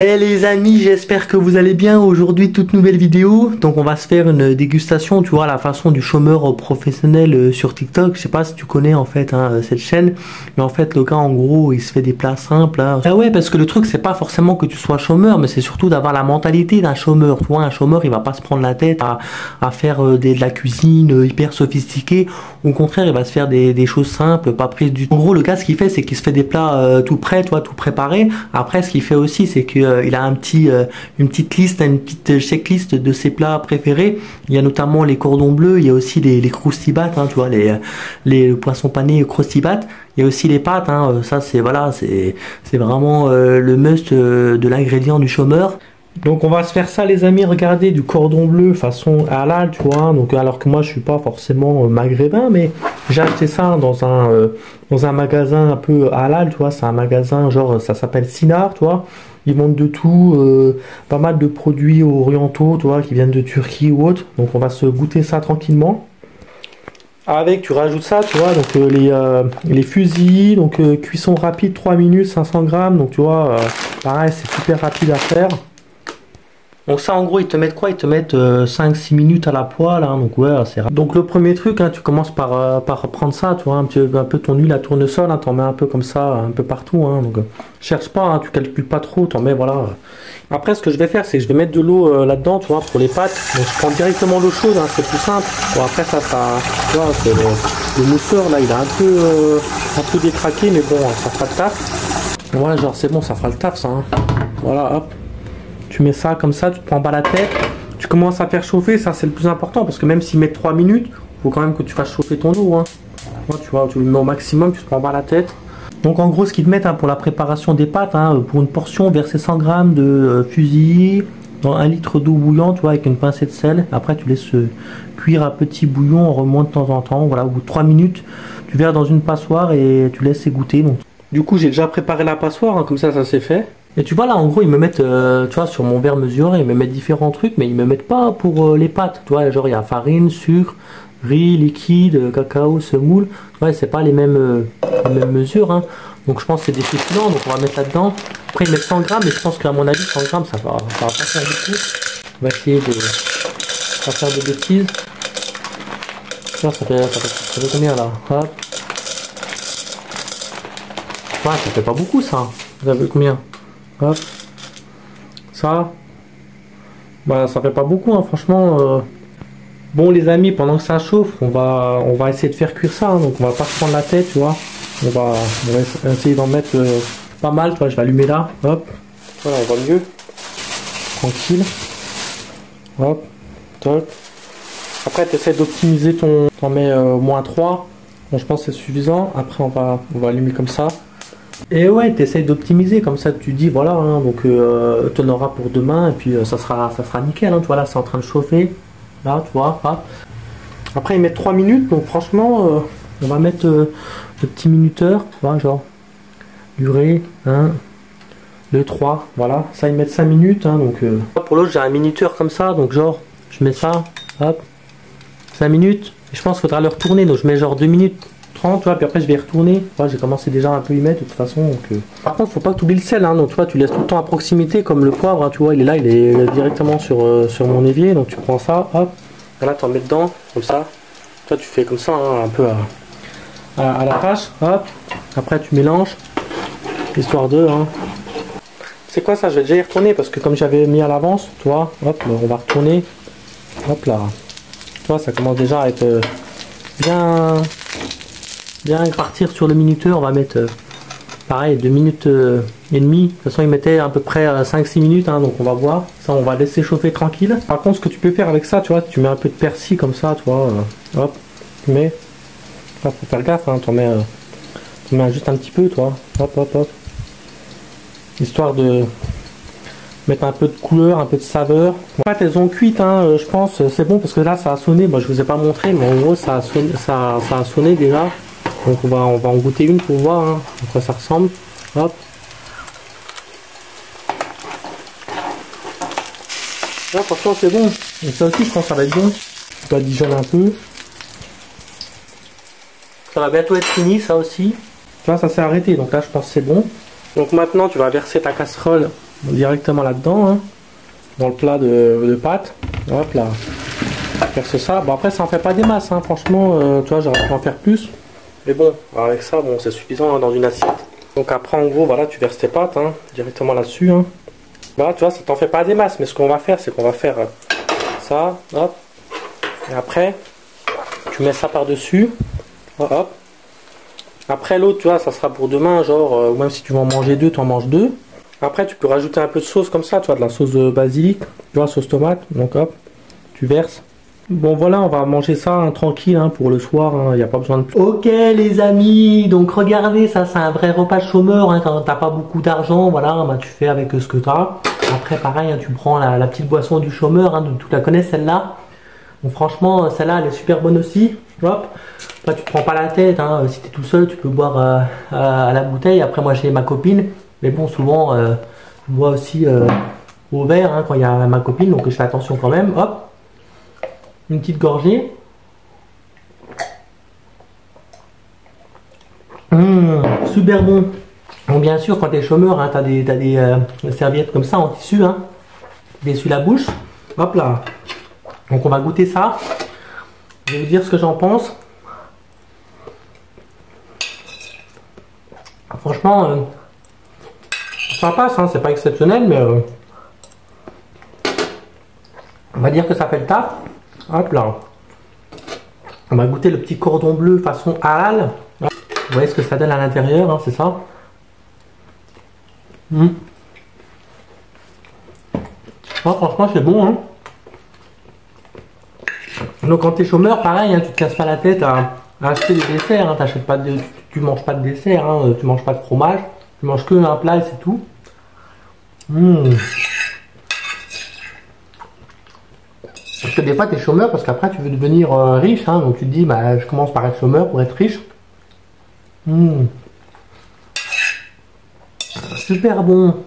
Hey les amis, j'espère que vous allez bien. Aujourd'hui, toute nouvelle vidéo. Donc on va se faire une dégustation, tu vois, à la façon du chômeur professionnel sur TikTok. Je sais pas si tu connais en fait cette chaîne. Mais en fait, le gars en gros, il se fait des plats simples. Ah ouais, parce que le truc, c'est pas forcément que tu sois chômeur, mais c'est surtout d'avoir la mentalité d'un chômeur. Tu vois, un chômeur, il va pas se prendre la tête à faire de la cuisine hyper sophistiquée. Au contraire, il va se faire des choses simples, pas prises du tout. En gros, le gars, ce qu'il fait, c'est qu'il se fait des plats tout prêts, tu vois, tout préparés. Après, ce qu'il fait aussi, c'est que il a une petite liste, une petite checklist de ses plats préférés. Il y a notamment les cordons bleus, il y a aussi les croustibat, tu vois, les poissons panés croustibat. Il y a aussi les pâtes, ça c'est voilà, c'est vraiment le must de l'ingrédient du chômeur. Donc on va se faire ça les amis, regardez, du cordon bleu façon halal, tu vois. Donc alors que moi je suis pas forcément maghrébin, mais j'ai acheté ça dans un magasin un peu halal, tu vois. C'est un magasin genre, ça s'appelle Sinar, tu vois. Ils vendent de tout, pas mal de produits orientaux, tu vois, qui viennent de Turquie ou autre. Donc on va se goûter ça tranquillement. Avec, tu rajoutes ça, tu vois, donc les fusils, donc cuisson rapide 3 minutes, 500 grammes. Donc tu vois, pareil, c'est super rapide à faire. Donc ça en gros ils te mettent quoi? Ils te mettent 5-6 minutes à la poêle, donc ouais c'est rapide. Donc le premier truc, tu commences par prendre ça, tu vois, un peu ton huile à tournesol, t'en mets un peu comme ça, un peu partout, donc cherche pas, tu calcules pas trop, t'en mets voilà. Après ce que je vais faire, c'est que je vais mettre de l'eau là-dedans, tu vois, pour les pâtes. Donc je prends directement l'eau chaude, c'est plus simple. Bon après ça tu vois, le mousseur là il a un peu détraqué, mais bon ça fera le taf. Ouais genre c'est bon, ça fera le taf ça, voilà hop. Tu mets ça comme ça, tu te prends pas la tête, tu commences à faire chauffer, ça c'est le plus important parce que même s'il met 3 minutes, il faut quand même que tu fasses chauffer ton eau. Ouais, tu vois, tu le mets au maximum, tu te prends pas la tête. Donc en gros ce qu'ils te mettent pour la préparation des pâtes, pour une portion, verser 100 grammes de fusilli dans 1 litre d'eau bouillante, tu vois, avec une pincée de sel. Après tu laisses cuire à petit bouillon, on remonte de temps en temps, voilà, au bout de 3 minutes, tu verses dans une passoire et tu laisses égoutter. Donc du coup j'ai déjà préparé la passoire, comme ça c'est fait. Et tu vois là en gros ils me mettent, tu vois, sur mon verre mesuré ils me mettent différents trucs, mais ils me mettent pas pour les pâtes, tu vois, genre il y a farine, sucre, riz, liquide, cacao, semoule, ouais c'est pas les mêmes mesures, donc je pense que c'est des féculents, donc on va mettre là-dedans. Après ils mettent 100 grammes, et je pense qu'à mon avis 100 grammes ça va pas faire du tout. On va essayer de pas faire de bêtises. Ça fait combien là? Hop. Ouais, ça fait pas beaucoup ça, vous avez combien? Hop, ça, bah ça fait pas beaucoup, franchement. Bon les amis, pendant que ça chauffe, on va essayer de faire cuire ça, donc on va pas se prendre la tête, tu vois. On va essayer d'en mettre pas mal, tu vois. Je vais allumer là, hop, voilà, on voit mieux, tranquille, hop, top. Après tu essaies d'optimiser t'en mets moins 3, bon, je pense que c'est suffisant. Après on va allumer comme ça. Et ouais, t'essayes d'optimiser, comme ça tu dis voilà, donc tu en auras pour demain, et puis ça sera nickel, tu vois, là c'est en train de chauffer, là tu vois, hop. Après ils mettent 3 minutes, donc franchement on va mettre le petit minuteur, tu vois, genre durée 1, 2, 3, voilà, ça ils mettent 5 minutes, donc pour l'autre j'ai un minuteur comme ça, donc genre je mets ça, hop, 5 minutes, et je pense qu'il faudra le retourner, donc je mets genre 2 minutes 30, tu vois, puis après je vais y retourner. Ouais, j'ai commencé déjà un peu y mettre de toute façon. Donc, par contre, faut pas que tu oublies le sel, donc tu vois, tu laisses tout le temps à proximité, comme le poivre, tu vois, il est là, il est directement sur mon évier, donc tu prends ça, hop, voilà, tu en mets dedans, comme ça. Toi, tu fais comme ça, un peu à la tâche, hop. Après, tu mélanges, histoire de. C'est quoi ça? Je vais déjà y retourner parce que comme j'avais mis à l'avance, tu vois, hop, on va retourner, hop là. Tu vois, ça commence déjà à être bien partir sur le minuteur. On va mettre pareil 2 minutes et demie. De toute façon ils mettaient à peu près 5-6 minutes, donc on va voir ça, on va laisser chauffer tranquille. Par contre ce que tu peux faire avec ça, tu vois, tu mets un peu de persil comme ça, tu vois, hop, tu mets, faut faire gaffe, tu mets juste un petit peu, toi, hop, histoire de mettre un peu de couleur, un peu de saveur. En fait elles ont cuit, je pense, c'est bon parce que là ça a sonné. Moi je vous ai pas montré, mais en gros ça a sonné déjà. Donc on va en goûter une pour voir à quoi ça ressemble. Hop. Là franchement c'est bon. Et ça aussi je pense que ça va être bon. Je dois dijonner un peu. Ça va bientôt être fini ça aussi. Là ça s'est arrêté, donc là je pense que c'est bon. Donc maintenant tu vas verser ta casserole directement là-dedans, hein, dans le plat de pâtes. Hop là. Verse ça. Bon après ça en fait pas des masses, hein. Franchement, tu vois, j'aurais pu en faire plus. Mais bon, avec ça, bon, c'est suffisant, hein, dans une assiette. Donc après, en gros, voilà, tu verses tes pâtes, hein, directement là-dessus. Hein. Voilà, tu vois, ça t'en fait pas des masses. Mais ce qu'on va faire, c'est qu'on va faire ça, hop. Et après, tu mets ça par-dessus. Hop. Après l'autre, tu vois, ça sera pour demain, genre, ou même si tu veux en manger deux, tu en manges deux. Après, tu peux rajouter un peu de sauce comme ça, tu vois, de la sauce de basilic, tu vois, sauce tomate. Donc hop, tu verses. Bon voilà, on va manger ça hein, tranquille hein, pour le soir, il n'y a pas besoin de plus. Ok les amis, donc regardez, ça c'est un vrai repas de chômeur, hein, quand t'as pas beaucoup d'argent, voilà, bah, tu fais avec ce que tu as. Après pareil, hein, tu prends la petite boisson du chômeur, hein, tu la connais celle-là. Bon franchement, celle-là elle est super bonne aussi. Hop. Après tu te prends pas la tête, hein, si tu es tout seul, tu peux boire à la bouteille. Après moi j'ai ma copine, mais bon souvent je bois aussi au verre hein, quand il y a ma copine, donc je fais attention quand même. Hop. Une petite gorgée. Super bon. Bon, bien sûr, quand tu es chômeur, hein, tu as des serviettes comme ça en tissu. Hein. Tu essuies la bouche. Hop là. Donc on va goûter ça. Je vais vous dire ce que j'en pense. Franchement, ça passe. Hein, c'est pas exceptionnel, mais on va dire que ça fait le taf. Hop là. On va goûter le petit cordon bleu façon halal. Vous voyez ce que ça donne à l'intérieur, hein, c'est ça. Oh, franchement, c'est bon. Hein. Donc, quand tu es chômeur, pareil, hein, tu te casses pas la tête à acheter des desserts. Hein, t'achètes pas tu manges pas de dessert, hein, tu manges pas de fromage. Tu manges que un plat et c'est tout. Parce que des fois, tu es chômeur parce qu'après, tu veux devenir riche. Hein, donc, tu te dis, bah, je commence par être chômeur pour être riche. Super bon.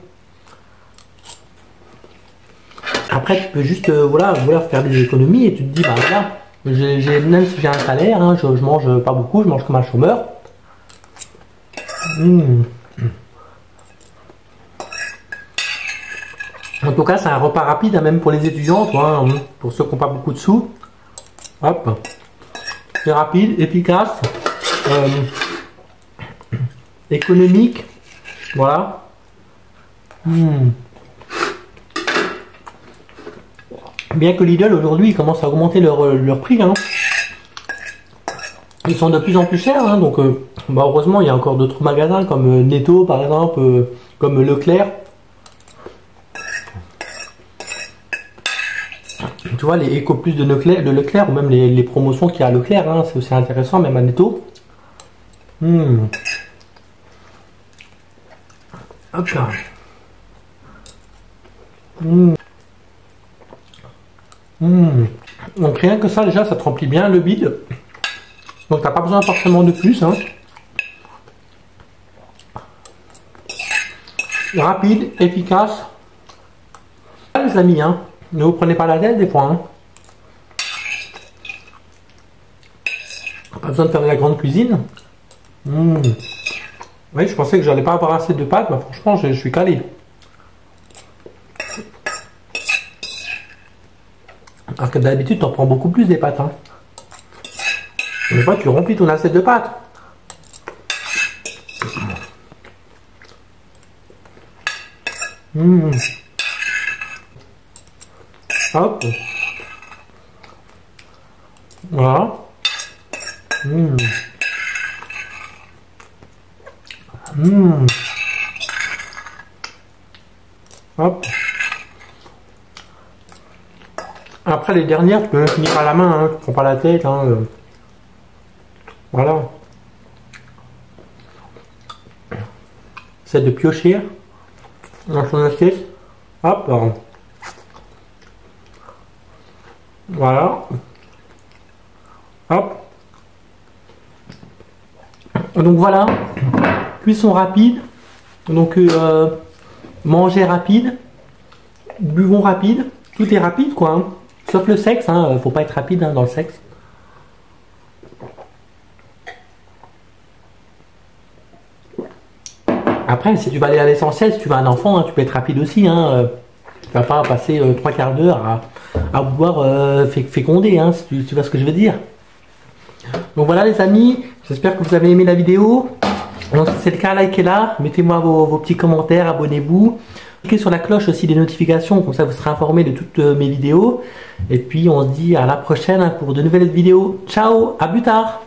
Après, tu peux juste voilà, vouloir faire des économies et tu te dis, bah voilà, même si j'ai un salaire, hein, je mange pas beaucoup, je mange comme un chômeur. En tout cas, c'est un repas rapide, hein, même pour les étudiants, toi, hein, pour ceux qui n'ont pas beaucoup de sous. Hop, c'est rapide, efficace, économique, voilà. Bien que Lidl aujourd'hui ils commencent à augmenter leur prix, hein. Ils sont de plus en plus chers, hein, donc bah, heureusement il y a encore d'autres magasins comme Netto par exemple, comme Leclerc. Tu vois les Eco Plus de Leclerc ou même les promotions qu'il y a à Leclerc, hein, c'est aussi intéressant, même à Netto. Hop là. Donc rien que ça déjà ça te remplit bien le bide. Donc t'as pas besoin forcément de plus. Hein. Rapide, efficace. Les amis, hein. Ne vous prenez pas la tête des fois. Hein. Pas besoin de faire de la grande cuisine. Oui, je pensais que j'allais pas avoir assez de pâtes, mais franchement je suis calé. Alors que d'habitude, tu en prends beaucoup plus des pâtes. Hein. Des fois, tu remplis ton assiette de pâtes. Hop. Voilà. Hop. Après les dernières, tu peux même finir à la main, hein. Tu prends pas la tête. Hein. Voilà. C'est de piocher dans son assiette. Hop. Voilà. Hop. Donc voilà. Cuisson rapide. Donc manger rapide. Buvons rapide. Tout est rapide quoi. Hein. Sauf le sexe, hein, faut pas être rapide hein, dans le sexe. Après, si tu vas aller à l'essentiel, si tu veux un enfant, hein, tu peux être rapide aussi. Hein, tu vas pas passer 3/4 d'heure à vouloir féconder, hein, si tu vois ce que je veux dire. Donc voilà les amis, j'espère que vous avez aimé la vidéo. Donc si c'est le cas, likez-la, mettez-moi vos petits commentaires, abonnez-vous. Cliquez sur la cloche aussi des notifications, comme ça vous serez informé de toutes mes vidéos. Et puis on se dit à la prochaine pour de nouvelles vidéos. Ciao, à plus tard.